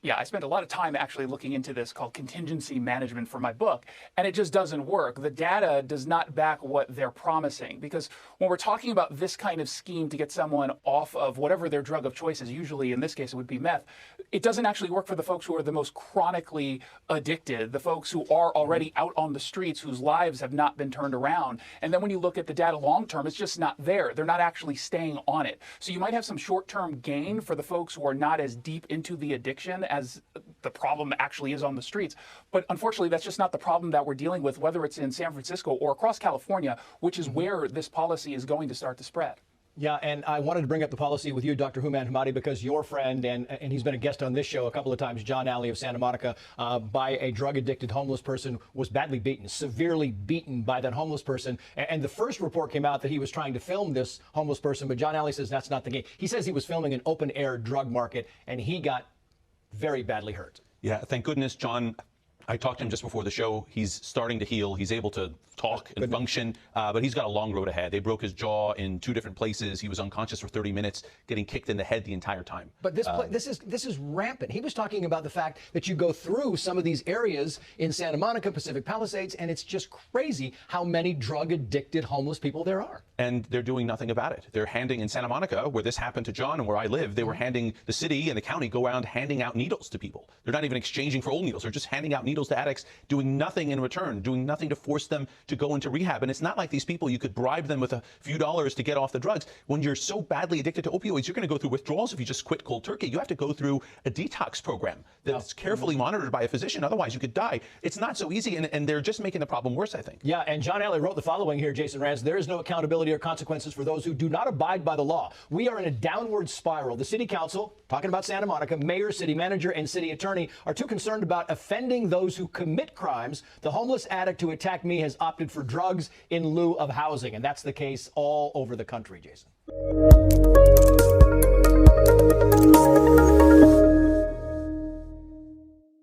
Yeah, I spent a lot of time actually looking into this called contingency management for my book, and it just doesn't work. The data does not back what they're promising, because when we're talking about this kind of scheme to get someone off of whatever their drug of choice is, usually in this case it would be meth, it doesn't actually work for the folks who are the most chronically addicted, the folks who are already out on the streets, whose lives have not been turned around. And then when you look at the data long term, it's just not there. They're not actually staying on it. So you might have some short-term gain for the folks who are not as deep into the addiction as the problem actually is on the streets. But unfortunately, that's just not the problem that we're dealing with, whether it's in San Francisco or across California, which is where this policy is going to start to spread. Yeah, and I wanted to bring up the policy with you, Dr. Houman Hamadi, because your friend, and he's been a guest on this show a couple of times, John Alley of Santa Monica, by a drug-addicted homeless person, was badly beaten, severely beaten by that homeless person. And the first report came out that he was trying to film this homeless person, but John Alley says that's not the case. He says he was filming an open-air drug market, and he got very badly hurt. Yeah, thank goodness, John. I talked to him just before the show. He's starting to heal. He's able to talk and function, but he's got a long road ahead. They broke his jaw in 2 different places. He was unconscious for 30 minutes, getting kicked in the head the entire time. But this is rampant. He was talking about the fact that you go through some of these areas in Santa Monica, Pacific Palisades, and it's just crazy how many drug-addicted homeless people there are. And they're doing nothing about it. They're handing, in Santa Monica, where this happened to John and where I live, they were handing, the city and the county go around handing out needles to people. They're not even exchanging for old needles. They're just handing out needles to addicts, doing nothing in return, doing nothing to force them to go into rehab. And it's not like these people, you could bribe them with a few dollars to get off the drugs. When you're so badly addicted to opioids, you're going to go through withdrawals if you just quit cold turkey. You have to go through a detox program that's carefully monitored by a physician. Otherwise, you could die. It's not so easy, and they're just making the problem worse, I think. Yeah, and John Alley wrote the following here, Jason Rance: there is no accountability or consequences for those who do not abide by the law. We are in a downward spiral. The city council, talking about Santa Monica, mayor, city manager, and city attorney are too concerned about offending those who commit crimes. The homeless addict who attacked me has opted for drugs in lieu of housing, and that's the case all over the country, Jason.